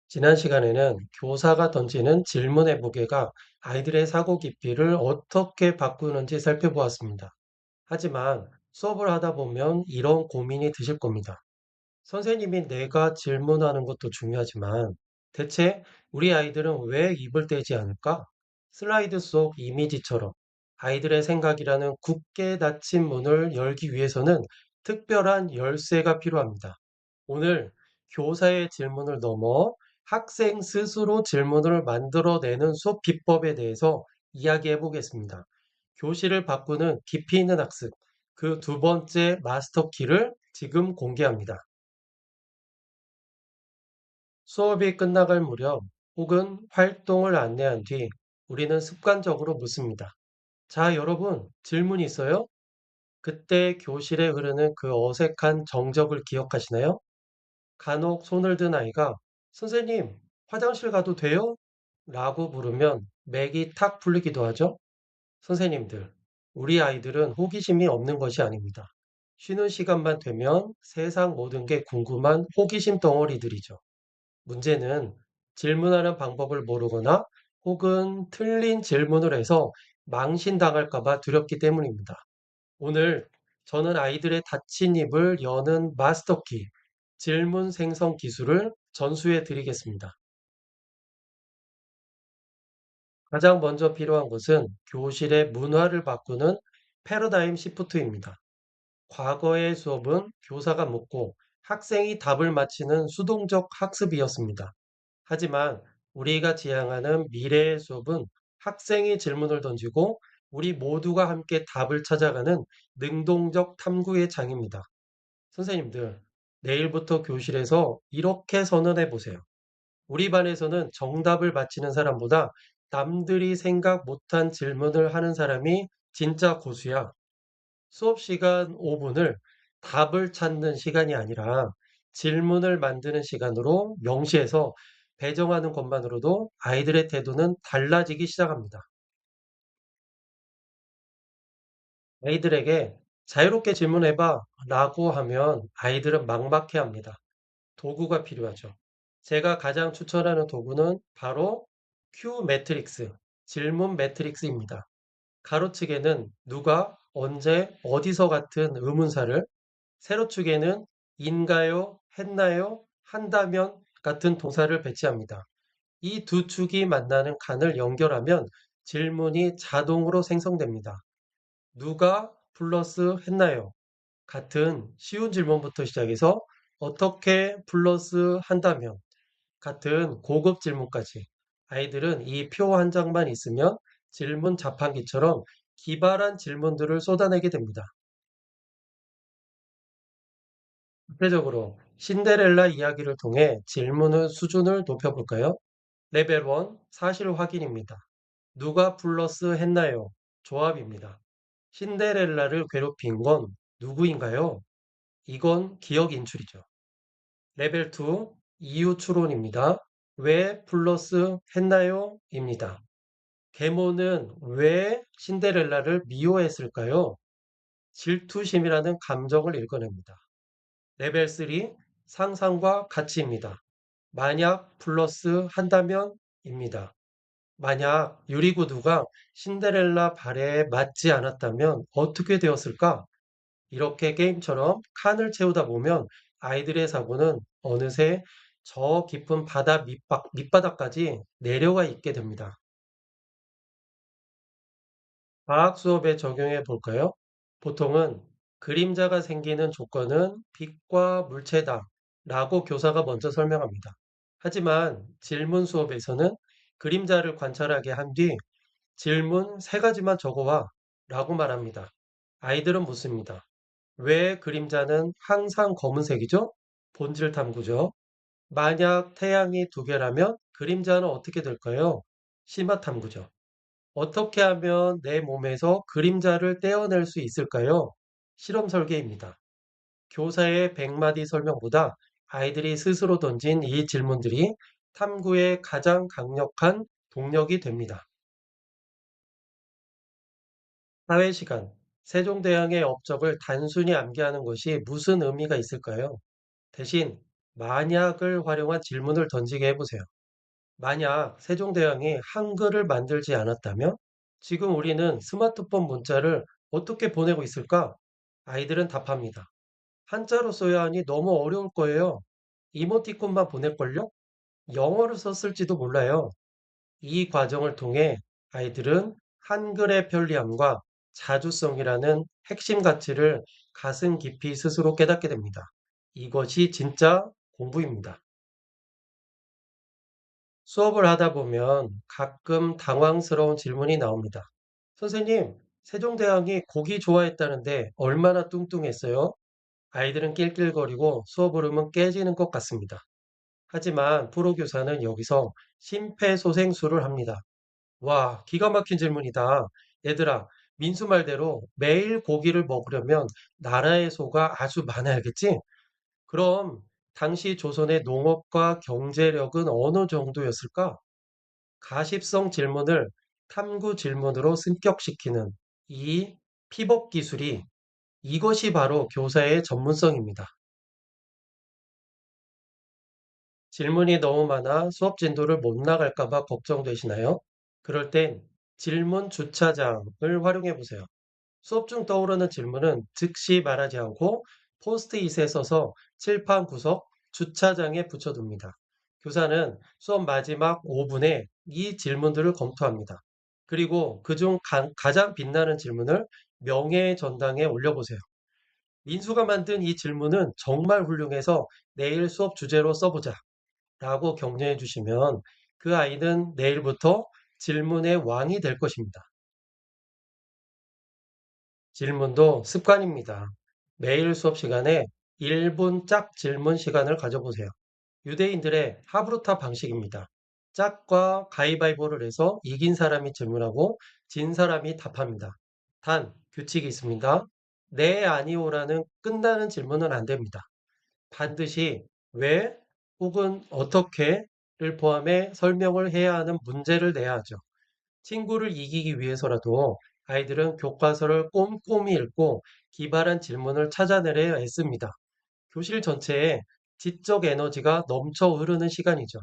지난 시간에는 교사가 던지는 질문의 무게가 아이들의 사고 깊이를 어떻게 바꾸는지 살펴보았습니다. 하지만 수업을 하다 보면 이런 고민이 드실 겁니다. 선생님이 내가 질문하는 것도 중요하지만 대체 우리 아이들은 왜 입을 떼지 않을까? 슬라이드 속 이미지처럼 아이들의 생각이라는 굳게 닫힌 문을 열기 위해서는 특별한 열쇠가 필요합니다. 오늘 교사의 질문을 넘어 학생 스스로 질문을 만들어내는 수업 비법에 대해서 이야기해 보겠습니다. 교실을 바꾸는 깊이 있는 학습, 그 두 번째 마스터 키를 지금 공개합니다. 수업이 끝나갈 무렵 혹은 활동을 안내한 뒤 우리는 습관적으로 묻습니다. 자, 여러분, 질문 있어요? 그때 교실에 흐르는 그 어색한 정적을 기억하시나요? 간혹 손을 든 아이가 선생님, 화장실 가도 돼요? 라고 물으면 맥이 탁 풀리기도 하죠. 선생님들, 우리 아이들은 호기심이 없는 것이 아닙니다. 쉬는 시간만 되면 세상 모든 게 궁금한 호기심 덩어리들이죠. 문제는 질문하는 방법을 모르거나 혹은 틀린 질문을 해서 망신당할까 봐 두렵기 때문입니다. 오늘 저는 아이들의 닫힌 입을 여는 마스터키, 질문 생성 기술을 전수해 드리겠습니다. 가장 먼저 필요한 것은 교실의 문화를 바꾸는 패러다임 시프트입니다. 과거의 수업은 교사가 묻고 학생이 답을 맞히는 수동적 학습이었습니다. 하지만 우리가 지향하는 미래의 수업은 학생이 질문을 던지고 우리 모두가 함께 답을 찾아가는 능동적 탐구의 장입니다. 선생님들, 내일부터 교실에서 이렇게 선언해 보세요. 우리 반에서는 정답을 맞히는 사람보다 남들이 생각 못한 질문을 하는 사람이 진짜 고수야. 수업 시간 5분을 답을 찾는 시간이 아니라 질문을 만드는 시간으로 명시해서 배정하는 것만으로도 아이들의 태도는 달라지기 시작합니다. 아이들에게 자유롭게 질문해봐 라고 하면 아이들은 막막해 합니다. 도구가 필요하죠. 제가 가장 추천하는 도구는 바로 Q 매트릭스, 질문 매트릭스입니다. 가로축에는 누가, 언제, 어디서 같은 의문사를, 세로축에는 인가요, 했나요, 한다면 같은 동사를 배치합니다. 이 두 축이 만나는 칸을 연결하면 질문이 자동으로 생성됩니다. 누가 플러스 했나요? 같은 쉬운 질문부터 시작해서 어떻게 플러스 한다면 같은 고급 질문까지 아이들은 이 표 한 장만 있으면 질문 자판기처럼 기발한 질문들을 쏟아내게 됩니다. 구체적으로 신데렐라 이야기를 통해 질문의 수준을 높여볼까요? 레벨 1 사실 확인입니다. 누가 플러스 했나요? 조합입니다. 신데렐라를 괴롭힌 건 누구인가요? 이건 기억 인출이죠. 레벨 2 이유 추론입니다. 왜 플러스 했나요? 입니다. 계모는 왜 신데렐라를 미워했을까요? 질투심이라는 감정을 읽어냅니다. 레벨 3 상상과 가치입니다. 만약 플러스 한다면 입니다. 만약 유리구두가 신데렐라 발에 맞지 않았다면 어떻게 되었을까? 이렇게 게임처럼 칸을 채우다 보면 아이들의 사고는 어느새 저 깊은 바다 밑바닥까지 내려가 있게 됩니다. 과학 수업에 적용해 볼까요? 보통은 그림자가 생기는 조건은 빛과 물체다 라고 교사가 먼저 설명합니다. 하지만 질문 수업에서는 그림자를 관찰하게 한 뒤 질문 세 가지만 적어와 라고 말합니다. 아이들은 묻습니다. 왜 그림자는 항상 검은색이죠? 본질 탐구죠. 만약 태양이 두 개라면 그림자는 어떻게 될까요? 심화 탐구죠. 어떻게 하면 내 몸에서 그림자를 떼어낼 수 있을까요? 실험 설계입니다. 교사의 100마디 설명보다 아이들이 스스로 던진 이 질문들이 탐구의 가장 강력한 동력이 됩니다. 사회시간, 세종대왕의 업적을 단순히 암기하는 것이 무슨 의미가 있을까요? 대신 만약을 활용한 질문을 던지게 해보세요. 만약 세종대왕이 한글을 만들지 않았다면 지금 우리는 스마트폰 문자를 어떻게 보내고 있을까? 아이들은 답합니다. 한자로 써야 하니 너무 어려울 거예요. 이모티콘만 보낼걸요? 영어로 썼을지도 몰라요. 이 과정을 통해 아이들은 한글의 편리함과 자주성이라는 핵심 가치를 가슴 깊이 스스로 깨닫게 됩니다. 이것이 진짜 공부입니다. 수업을 하다 보면 가끔 당황스러운 질문이 나옵니다. 선생님, 세종대왕이 고기 좋아했다는데 얼마나 뚱뚱했어요? 아이들은 낄낄거리고 수업 흐름은 깨지는 것 같습니다. 하지만 프로 교사는 여기서 심폐소생술을 합니다. 와, 기가 막힌 질문이다. 얘들아, 민수 말대로 매일 고기를 먹으려면 나라의 소가 아주 많아야겠지? 그럼 당시 조선의 농업과 경제력은 어느 정도였을까? 가십성 질문을 탐구 질문으로 습격시키는 이 피벗 기술이 이것이 바로 교사의 전문성입니다. 질문이 너무 많아 수업 진도를 못 나갈까 봐 걱정되시나요? 그럴 땐 질문 주차장을 활용해 보세요. 수업 중 떠오르는 질문은 즉시 말하지 않고 포스트잇에 써서 칠판 구석 주차장에 붙여둡니다. 교사는 수업 마지막 5분에 이 질문들을 검토합니다. 그리고 그중 가장 빛나는 질문을 명예의 전당에 올려보세요. 민수가 만든 이 질문은 정말 훌륭해서 내일 수업 주제로 써보자 라고 격려해 주시면 그 아이는 내일부터 질문의 왕이 될 것입니다. 질문도 습관입니다. 매일 수업 시간에 1분 짝 질문 시간을 가져보세요. 유대인들의 하브루타 방식입니다. 짝과 가위바위보를 해서 이긴 사람이 질문하고 진 사람이 답합니다. 단, 규칙이 있습니다. 네, 아니오라는 끝나는 질문은 안 됩니다. 반드시 왜 혹은 어떻게를 포함해 설명을 해야 하는 문제를 내야 하죠. 친구를 이기기 위해서라도 아이들은 교과서를 꼼꼼히 읽고 기발한 질문을 찾아내려 애씁니다. 교실 전체에 지적 에너지가 넘쳐 흐르는 시간이죠.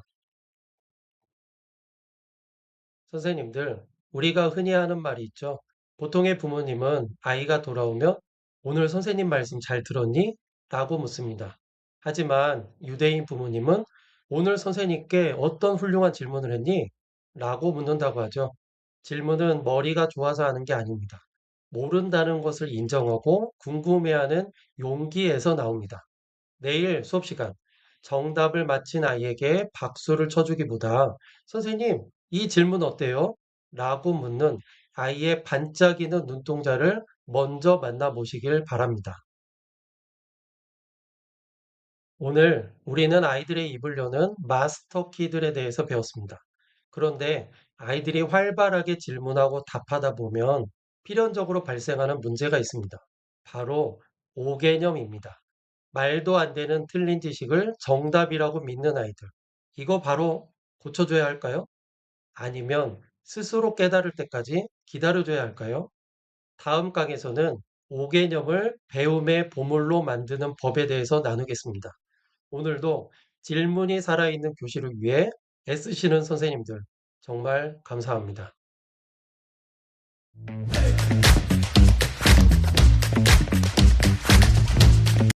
선생님들, 우리가 흔히 하는 말이 있죠. 보통의 부모님은 아이가 돌아오면 오늘 선생님 말씀 잘 들었니? 라고 묻습니다. 하지만 유대인 부모님은 오늘 선생님께 어떤 훌륭한 질문을 했니? 라고 묻는다고 하죠. 질문은 머리가 좋아서 하는 게 아닙니다. 모른다는 것을 인정하고 궁금해하는 용기에서 나옵니다. 내일 수업 시간 정답을 맞힌 아이에게 박수를 쳐주기보다 선생님, 이 질문 어때요? 라고 묻는 아이의 반짝이는 눈동자를 먼저 만나보시길 바랍니다. 오늘 우리는 아이들의 입을 여는 마스터 키들에 대해서 배웠습니다. 그런데 아이들이 활발하게 질문하고 답하다 보면 필연적으로 발생하는 문제가 있습니다. 바로 오개념입니다. 말도 안 되는 틀린 지식을 정답이라고 믿는 아이들. 이거 바로 고쳐줘야 할까요? 아니면 스스로 깨달을 때까지 기다려줘야 할까요? 다음 강에서는 5개념을 배움의 보물로 만드는 법에 대해서 나누겠습니다. 오늘도 질문이 살아있는 교실을 위해 애쓰시는 선생님들, 정말 감사합니다.